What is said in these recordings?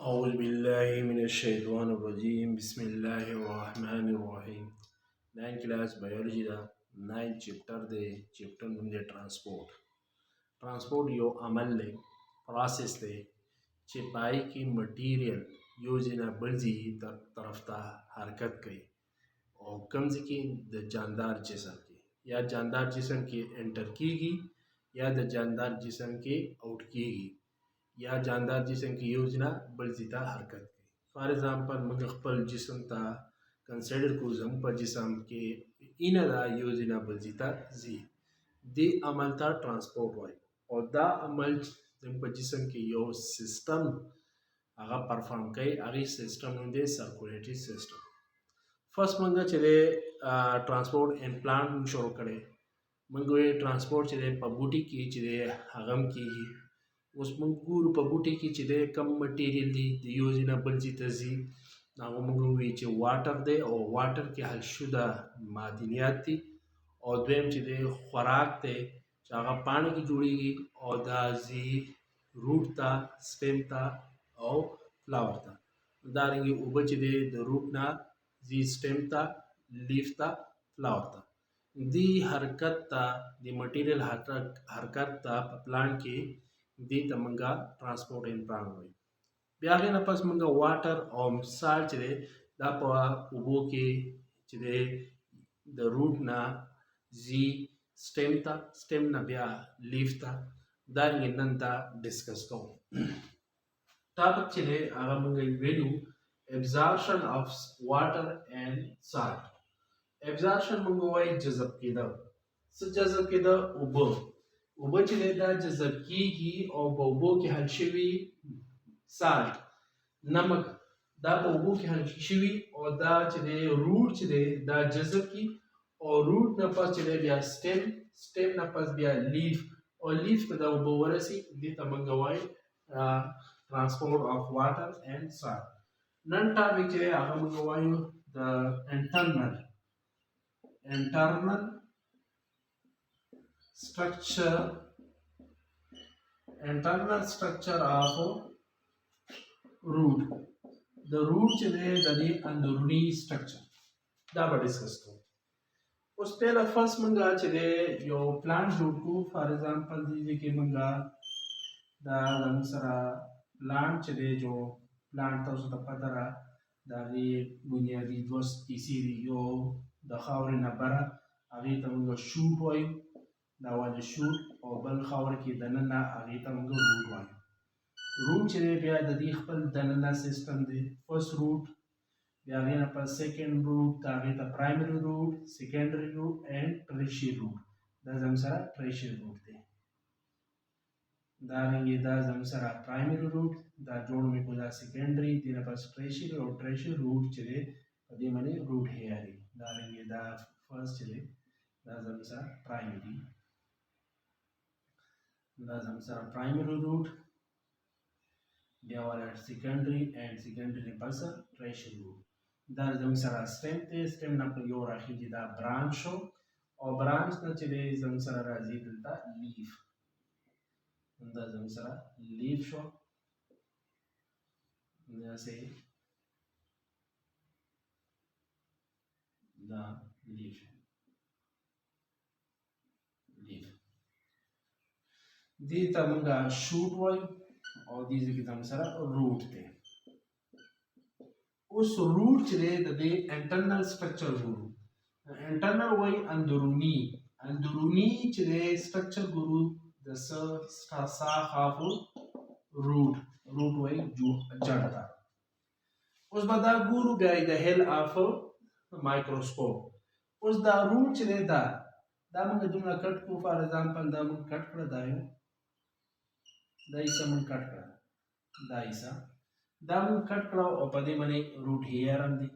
أعوذ بالله من الشيطان الرجيم بسم الله الرحمن الرحيم 9 class biology da 9 chapter de chapter num de transport yo amal le process de چې پای کې مټیریل یو ځای بل ځای طرف ته حرکت کوي او کوم ځای کې د جاندار جسم کې یا جاندار جسم کې انټر کیږي یا د جاندار جسم کې آؤٹ کیږي یا جاندار جسم کې یو ځای نه بل ځای ته حرکت کوي فار ایگزامپل موږ خپل جسم ته کنسیډر کوو زموږ په جسم کې اینه دا یو ځای نه بل ځای ته ځي دې عمل ته ترانسپورټ وایي او دا عمل زموږ په جسم کې یو سیستم هغه پرفارم کوي هغې سیستم نوم دی سرکولیټري سیستم فرست موږ چې دی ترانسپورټ ان پلانټ شروع کړی موږ وایي ترانسپورټ چې دی په بوټي کې چې دی هغه هم کېږي اوس موږ ګورو په بوټي کې چې دی کم مټیریل دی د یو ځای نه بل ځای ته ځي هغه موږ وایي چې واټر دی او واټر کې حل شده معدنیات دي او دویم چې دی خوراک دی چې هغه پاڼې کې جوړیږي او دا ځي روټ ته سټیم ته او فلاور ته همدارنګې اوبه چې دی د روټ نه ځي سټیم ته لیف ته فلاور ته دې حرکت ته د مټیریل حرکت ته په پلانټ کې دې ته موږ ترانسپورټ ان پلانټ وایو بیا هغې نه پس موږ واټر او سالټ چې دی دا په اوبو کې چې دی د روټ نه ځي سټیم ته سټیم نه بیا لیف ته دارنګې نن ته ډسکس کوو ټاپک چې دی هغه موږ ویلو absorption of water and salt absorption موږ وایي جذب کېده څه جذب کېده اوبه چې دی دا جذب کېږي او په اوبو کې حل شوي سالټ نمک دا په اوبو کې حل شوي او دا چې دی روټ چې دی دا جذب کړي او روټ نه پس چې دی بیا سټیم نه پس بیا لیف او لیف ته دا اوبه ورسي دې ته موږ وایي transport of water and salt نن ټاپک چې هغه موږ وایو د internal structure of root د روټ چې دی د دې اندروني سټرکچر دا به ډسکس کوو اوس پهله فرست موږ چې دی یو پلانټ جوړ کوو فار ایگزامپل دې کې موږ دا زموږ سره پلانټ چې دی جو پلانټ تاسو ته پته ده د هغې بنیادي دوه حصې دي یو د خاورې نه بره هغې ته موږ شوټ وایو دا ولې شوټ او بل خاوره کې دننه هغې ته موږ روټ وایو روټ چې دی بیا د دې خپل دننه سیستم دی فرست روټ بیا هغې نه پس سیکنډ روټ د هغې ته پرایمري روټ سیکنډري روټ اینډ ټریشري روټ دا زموږ سره ټریشري روټ دی دارنګې دا زموږ سره پرایمري روټ دا جوړ مې کړو دا سیکنډري دې نه پس ټریشري او ټریشري روټ چې دی په دې باندې روټ هیر دی دارنګې دا فرست چې دی دا زموږ سره پرایمري روټ بیا والا سیکنډري اینډ سیکنډري پس ټریشري روټ دا زموږ سره سټیم دی سټیم نه په یو راخیږي دا برانچ شو او برانچ نه چې دی زموږ سره راځي دلته لیف دا زموږ سره لیف شو داسې دا لیف دې ته موږ شوټ وایو او دې ځای کې زموږ سره روټ دی اوس روټ چې دی د دې انټرنل سټرکچر ګورو انټرنل وایي اندروني چې دی سټرکچر ګورو د ساخ آف روټ وایي جړ ته اوس به دا ګورو بیا د هیل آف مایکروسکوپ اوس دا روټ چې دی دا موږ دومره کټ کړو فار ایگزامپل دا موږ کټ کړه دا حصه موږ کټ کړه دا حصه دا موږ کټ کړه او په دې باندې روټ هیر هم دی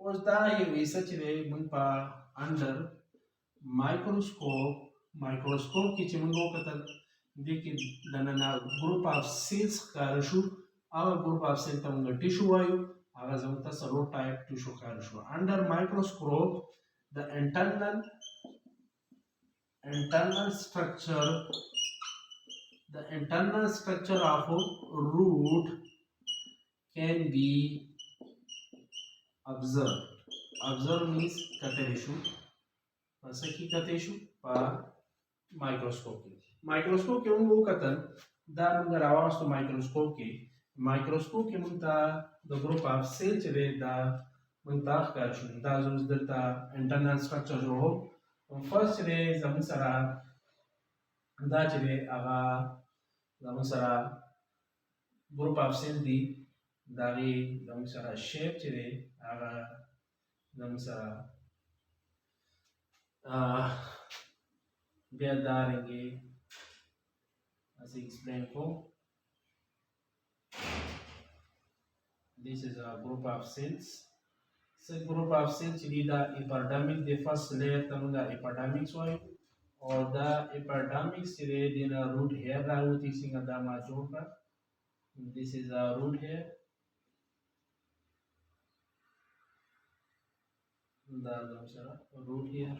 اوس دا یو حصه چې دی موږ په انډر مایکروسکوپ کې چې موږ وکتل دې کې دننه ګروپ آف سیلز ښکاره شو هغه ګروپ آف سیل ته موږ ټیشو وایو هغه زموږ ته څلور ټایپ ټیشو ښکاره شو انډر مایکروسکوپ د internal structure of root can be observed. Observe means katare shu. Pasaki kate shu pa microscope. Microscope ke mungu katan da munga rawas to microscope ke. Microscope ke munta the group of cells re da munta kar shu. Da zuz delta internal structure jo ho. First re zamun sara da chire aga zamun sara group of cells di dari zamun sara shape chire aga zamun sara biar darengi as explain ko. This is a group of cells. So group of cells chiri da epidermic the first layer tamanga epidermic soil or the epidermic chire dina root hair la uti singa da ma joka. This is a root hair. Da sara root hair.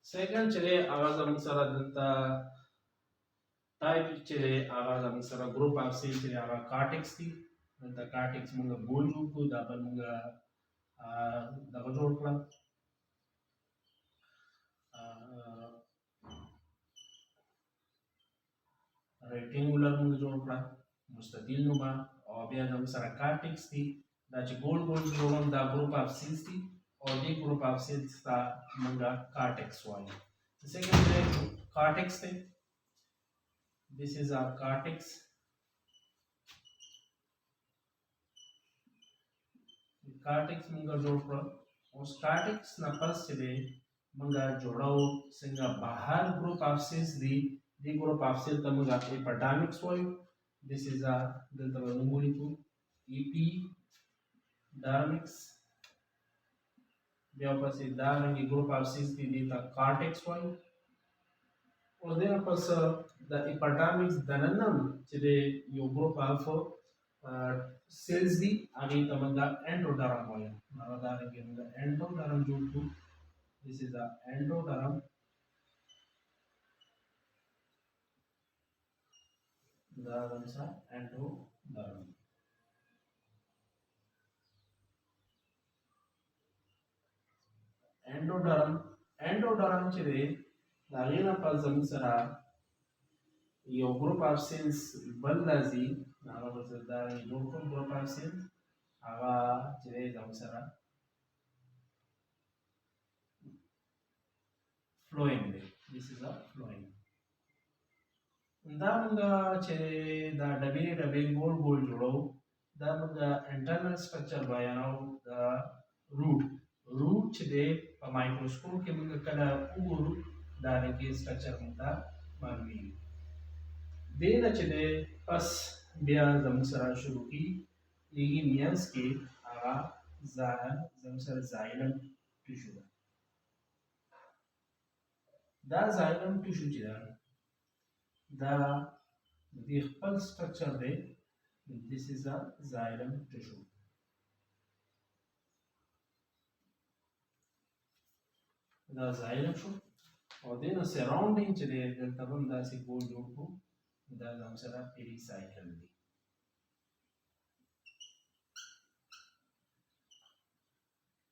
Second chire awaza musara danta type chire awaza musara group of cells chire awa cortex thi. The cortex munga bolju ko da ban munga da bajol rectangular munga jol kla mustatil numa or bia dam sara cortex thi da chi goal jolon da group of cells thi or the group of cells ta munga cortex wali. The second is cortex thi. This is our cortex. Cortex munga jol kla us cortex na pas chile munga jodao singa bahar group of cells di the group of cells tamunga epidermic soil. This is a delta numuriku epidermix. Deopas darangi group of cells di the cortex soil. Or then pas the epidermix dananam chide yo group of cells di agi tamanga endoderm oil. Navadarangi endoderm jotu. This is the endoderm. Endoderm. Endoderm chire dalina pasam sara your group of cells baldazi nava basada group of cells ava chire damsara flowing. This is a flowing. Damanga che the dabe goal jolo damanga internal structure by now the root chide a microscope ke munga kada uru dare ke structure munta marmi dena chide pas bia zamsara shuru ki igi mians ke aga zamsara xylem tissue da xylem tissue chida the whole structure there. This is a xylem tissue. The xylem tissue or then a surrounding chile the tabam da si go joku the zamsara pericycle.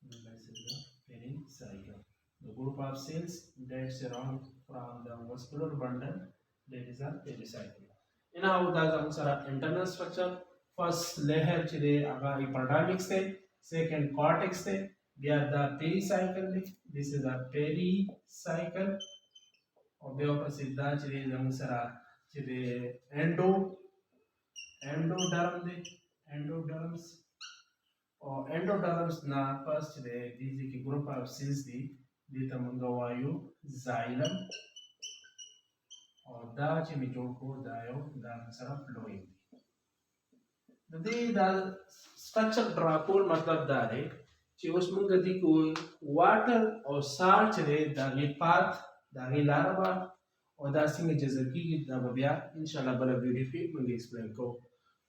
This is the pericycle. The group of cells that surround from the vascular bundle. That is a pericycle. Now the internal structure. First layer chile aga epidermix the second cortex the we are the pericycle. This is a pericycle. Obviously siddha chile zamusara chile endoderms or endoderms na first chile these group of cells the tamanga vayu xylem or da chimi joko dayo da sara flowing. The structure drapol matlab dare chi usmun gadi ko water or salt re da path da larva or da singa jazaki da babya inshallah bala video fi mun explain ko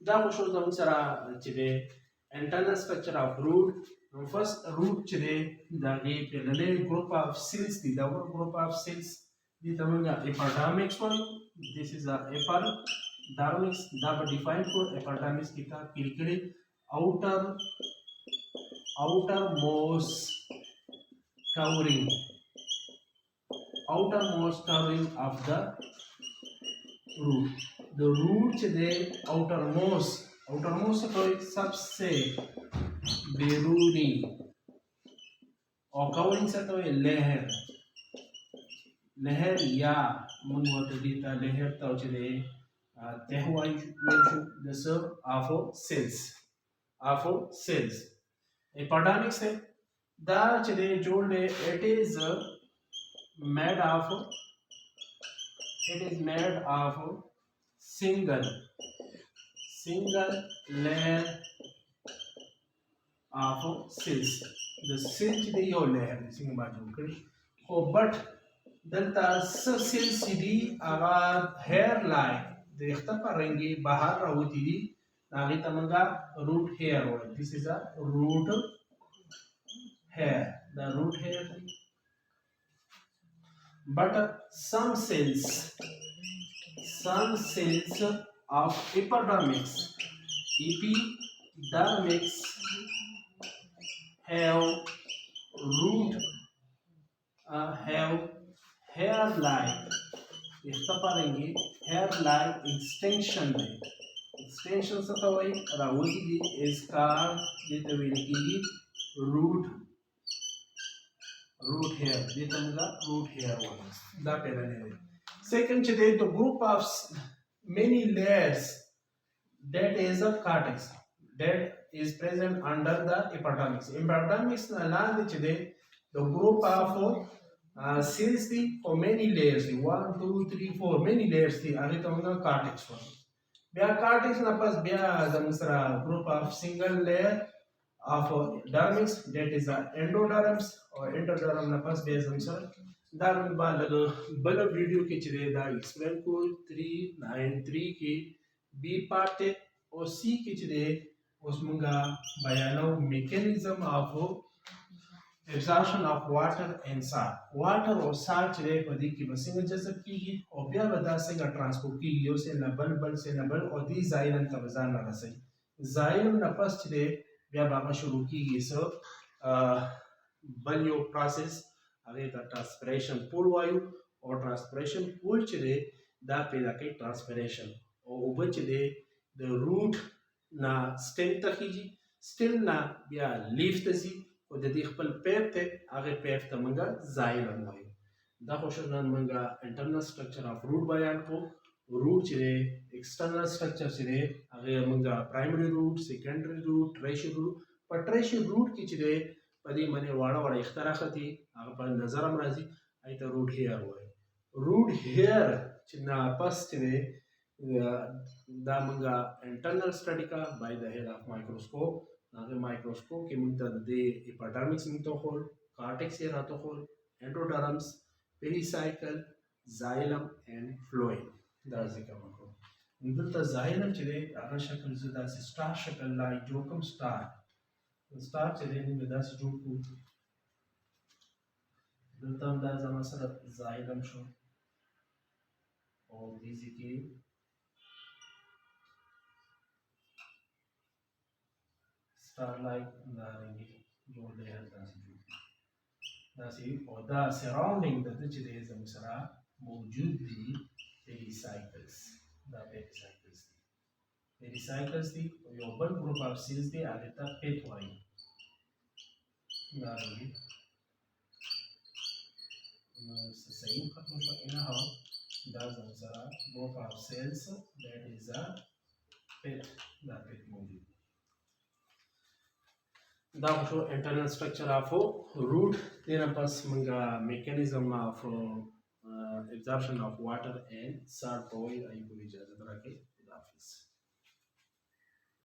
da ko show da sara chide internal structure of root. First root chide da pelale group of cells the group of cells the tamanga epidermic one. This is a dermis da ba define ko epidermis kita kiri outer outermost covering outermost covering of the root. The root the outermost तो एक सबसे बेरूनी और covering से तो लहर या mun wata dita lehar tauchide tehwai wenshu the serve afo cells epidermis है da chide jode made of it is made of single layer of cells the cell chide yo layer single margin kri oh but دلتا سلسلي اغا هير لاين د اختفى رنگي بهر راوتی دي ناغي تمنگا root hair وای this is a root hair the root hair but some cells of epidermis have root have hair-like hair-like extension से तो वही रावती दी इसका देते हुए निकली root hair देते मुझा root hair वाला दा पहला नहीं second चीज़ तो group of many layers that is a cortex that is present under the epidermis ना लाने चीज़ the group of cells for many layers 1 2 3 4 many layers आगे तो हमने cortex वाला बिया cortex ना पास बिया जमसरा group of single layer of dermis that is the endoderms or endoderm ना पास बिया जमसरा दार में बाल बल वीडियो के चले दा एक्सप्लेन को 393 के बी पार्ट और सी के चले उसमें बयानो mechanism of absorption of water and salt. Water or salt चले पदी की बसिंग जैसे की और बिया बता सिंग ट्रांसपोर्ट की यो से नबल से नबल और दी जाइलन तबजान ना रसे जाइलन नफस चले बिया बाबा शुरू की ये सब बलियो प्रोसेस आगे ता ट्रांसपिरेशन पूल वायु और ट्रांसपिरेशन पूल चले दा पैदा के ट्रांसपिरेशन और ऊपर चले द रूट ना स्टेम तक ही स्टिल ना बिया लीफ तसी او د دې خپل پیپ ته هغه پیپ ته مونږه زایلم وایو دا خوشو نن مونږه انټرنل سټرکچر اف روټ بیان کو روټ چې ایکسټرنل سټرکچر چې هغه مونږه پرایمری روټ سیکنډری روټ ټریشری روټ په ټریشری روټ کې چې په دې باندې واړه اختراختی هغه په نظر هم راځي ایته روټ هیر وایي روټ هیر چې نه پس چې دا مونږه انټرنل سټډی کا بای د هیډ اف مایکروسکوپ هغه مایکروسکوپ کې موږ ته د اپیډرمس موږ ته خور کارټیکس یې راته خور انډوډرمس پیریسایکل زایلم اینڈ فلوئم دا ذکر وکړو دلته زایلم چې هغه شکل زه داسې سټار شکل لا جوړ کوم سټار چې دی موږ داسې جوړ کړو دلته هم دا زما سره زایلم شو او دې ځای کې starlight narangi جوړ دی داسې جوړ داسې او دا سراوندینګ د دې چې د زموږ سره موجود دي pericycles دا pericycles دي یو بل ګروپ اف سیلز دي هغه ته پیت وایي narangi صحیح ختم شو نه هاو دا زموږ سره ګروپ اف سیلز that is a pit دا پیت موجود دا شو internal structure of root then pas manga mechanism of absorption of water and salt oil ay ko ijazat rakhe